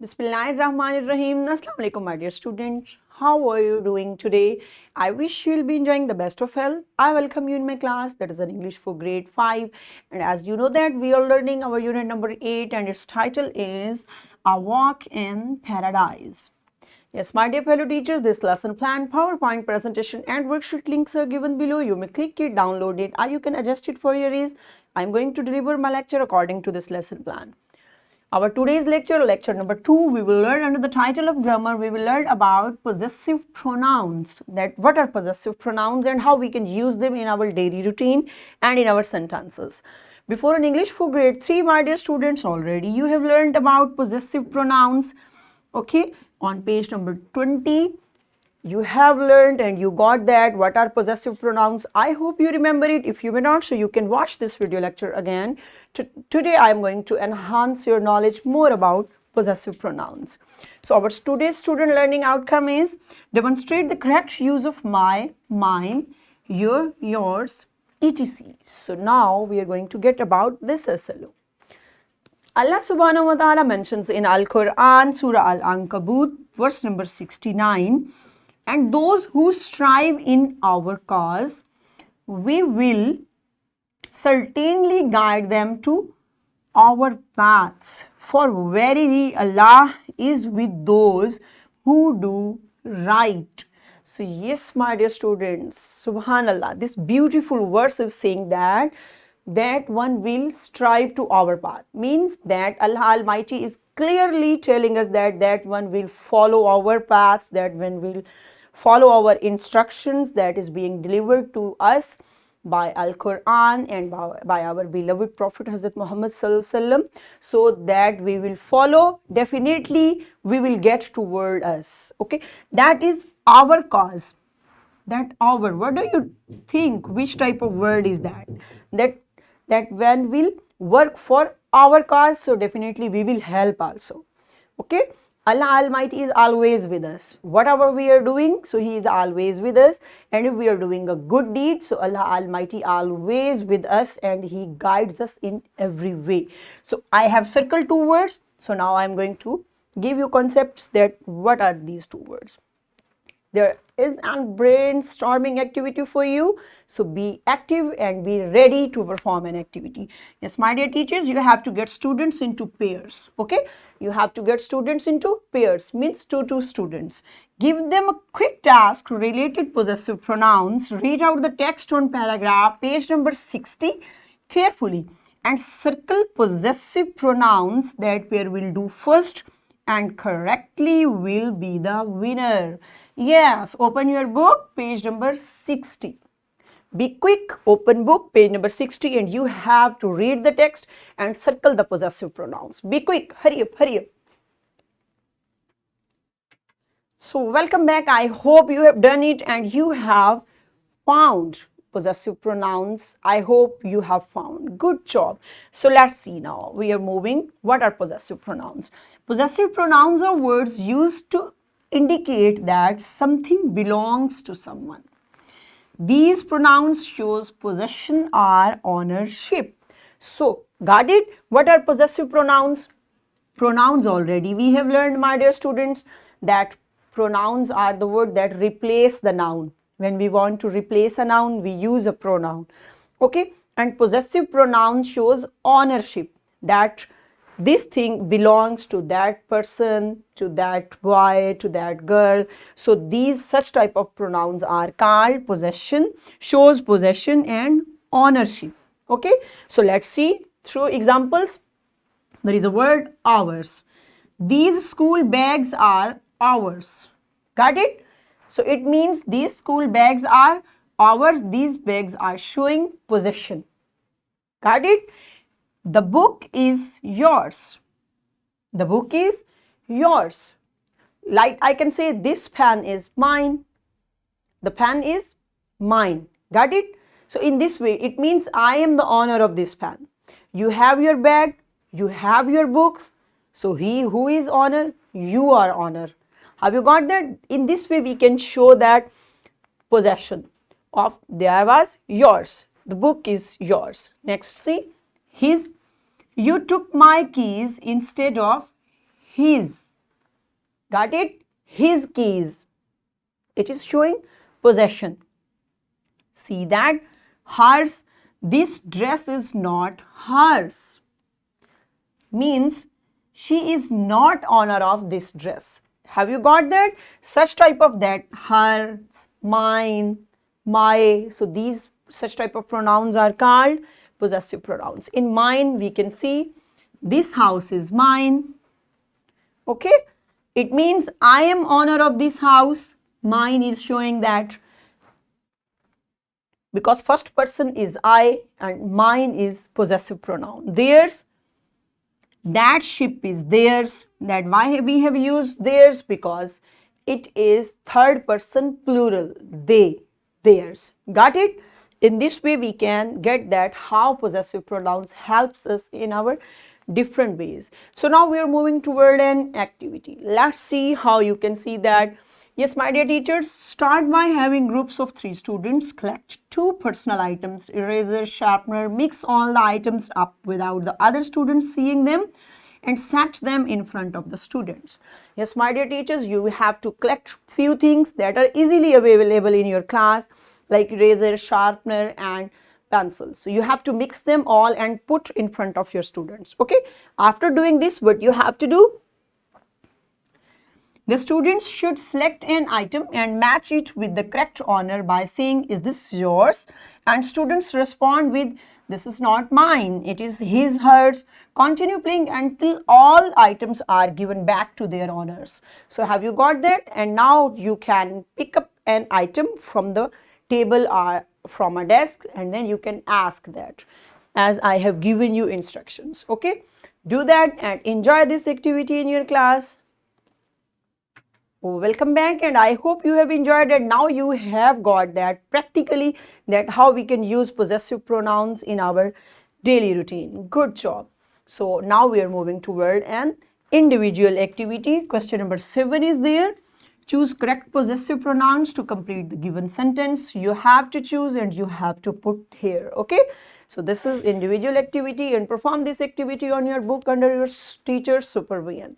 Bismillahirrahmanirrahim. Assalamu alaikum, my dear students. How are you doing today? I wish you'll be enjoying the best of health. I welcome you in my class, that is an English for grade 5. And as you know that we are learning our unit number 8 and its title is A Walk in Paradise. Yes, my dear fellow teachers, this lesson plan, PowerPoint presentation and worksheet links are given below. You may click it, download it, or you can adjust it for your ease. I'm going to deliver my lecture according to this lesson plan. Our today's lecture, lecture number 2, we will learn under the title of grammar, we will learn about possessive pronouns. That what are possessive pronouns and how we can use them in our daily routine and in our sentences. Before in English for grade 3, my dear students, already you have learned about possessive pronouns. Okay, on page number 20. You have learned and you got that what are possessive pronouns. I hope you remember it. If you may not, so you can watch this video lecture again. Today I am going to enhance your knowledge more about possessive pronouns. So our today's student learning outcome is demonstrate the correct use of my, mine, your, yours, etc. So now we are going to get about this SLO. Allah subhanahu wa ta'ala mentions in Al-Quran, Surah Al-Ankabut, verse number 69, and those who strive in our cause, we will certainly guide them to our paths. For verily Allah is with those who do right. So yes, my dear students, subhanallah, this beautiful verse is saying that one will strive to our path. Means that Allah Almighty is clearly telling us that one will follow our paths, that one will follow our instructions that is being delivered to us by Al-Quran and by our beloved Prophet Hazrat Muhammad Sallallahu Alaihi Wasallam, so that we will follow, definitely we will get toward us. Okay, that is our cause. That our, what do you think, which type of word is that? That when we'll work for our cause, so definitely we will help also. Okay, Allah Almighty is always with us. Whatever we are doing, so He is always with us. And if we are doing a good deed, so Allah Almighty always with us and He guides us in every way. So I have circled 2 words. So now I am going to give you concepts that what are these 2 words. There is a brainstorming activity for you. So be active and be ready to perform an activity. Yes, my dear teachers, you have to get students into pairs. Okay, you have to get students into pairs, means 2 students. Give them a quick task related possessive pronouns. Read out the text on paragraph, page number 60 carefully and circle possessive pronouns. That pair will do first and correctly will be the winner. Yes, open your book, page number 60. Be quick, open book, page number 60, and you have to read the text and circle the possessive pronouns. Be quick, hurry up, hurry up. So welcome back. I hope you have done it and you have found possessive pronouns. I hope you have found. Good job. So let's see now. We are moving. What are possessive pronouns? Possessive pronouns are words used to indicate that something belongs to someone. These pronouns shows possession or ownership. So, got it? What are possessive pronouns? Pronouns already we have learned, my dear students, that pronouns are the word that replace the noun. When we want to replace a noun, we use a pronoun. Okay? And possessive pronoun shows ownership, that this thing belongs to that person, to that boy, to that girl. So these such type of pronouns are called possession, shows possession and ownership. Okay, so let's see through examples. There is a word ours. These school bags are ours. Got it? So it means these school bags are ours. These bags are showing possession. Got it? The book is yours. The book is yours. Like I can say this pen is mine. The pen is mine. Got it? So in this way, it means I am the owner of this pen. You have your bag. You have your books. So he who is owner, you are owner. Have you got that? In this way, we can show that possession of there was yours. The book is yours. Next, see. His, you took my keys instead of his. Got it? His keys. It is showing possession. See that? Hers. This dress is not hers. Means she is not owner of this dress. Have you got that? Such type of that. Hers, mine, my. So these such type of pronouns are called possessive pronouns. In mine, we can see this house is mine. Okay? It means I am owner of this house. Mine is showing that because first person is I and mine is possessive pronoun. Theirs, that ship is theirs. That why we have used theirs? Because it is third person plural. They, theirs. Got it? In this way we can get that how possessive pronouns helps us in our different ways. So now we are moving toward an activity. Let's see how you can see that. Yes, my dear teachers, start by having groups of 3 students collect 2 personal items, eraser, sharpener, mix all the items up without the other students seeing them and set them in front of the students. Yes, my dear teachers, you have to collect few things that are easily available in your class like eraser, sharpener and pencils. So you have to mix them all and put in front of your students. Okay. After doing this, what you have to do? The students should select an item and match it with the correct owner by saying, is this yours? And students respond with, this is not mine, it is his, hers. Continue playing until all items are given back to their owners. So have you got that? And now you can pick up an item from the table or from a desk and then you can ask that as I have given you instructions. Okay, do that and enjoy this activity in your class. Welcome back, and I hope you have enjoyed it. Now you have got that practically that how we can use possessive pronouns in our daily routine. Good job. So now we are moving toward an individual activity. Question number 7 is there. Choose correct possessive pronouns to complete the given sentence. You have to choose and you have to put here. Okay. So this is individual activity and perform this activity on your book under your teacher's supervision.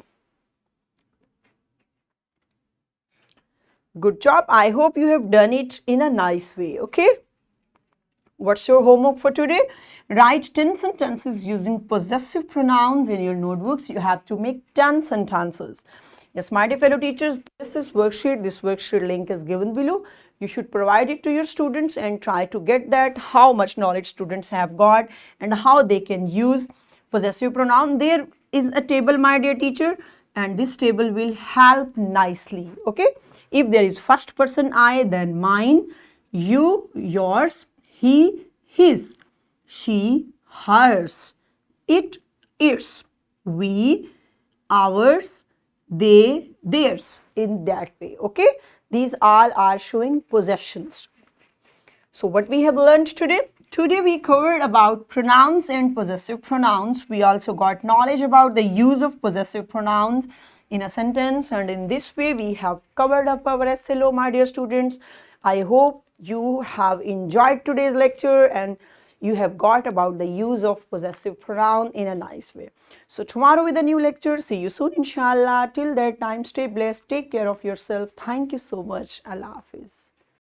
Good job. I hope you have done it in a nice way. Okay. What's your homework for today? Write 10 sentences using possessive pronouns in your notebooks. You have to make 10 sentences. Yes, my dear fellow teachers, this is worksheet. This worksheet link is given below. You should provide it to your students and try to get that how much knowledge students have got and how they can use possessive pronoun. There is a table, my dear teacher, and this table will help nicely. Okay. If there is first person I, then mine, you, yours, he, his, she, hers, it, its, we, ours, they, theirs, in that way. Okay. These all are showing possessions. So what we have learned today? Today we covered about pronouns and possessive pronouns. We also got knowledge about the use of possessive pronouns in a sentence, and in this way we have covered up our SLO, my dear students. I hope you have enjoyed today's lecture and you have got about the use of possessive pronoun in a nice way. So tomorrow with a new lecture. See you soon, inshallah. Till that time, stay blessed, take care of yourself. Thank you so much. Allah Hafiz.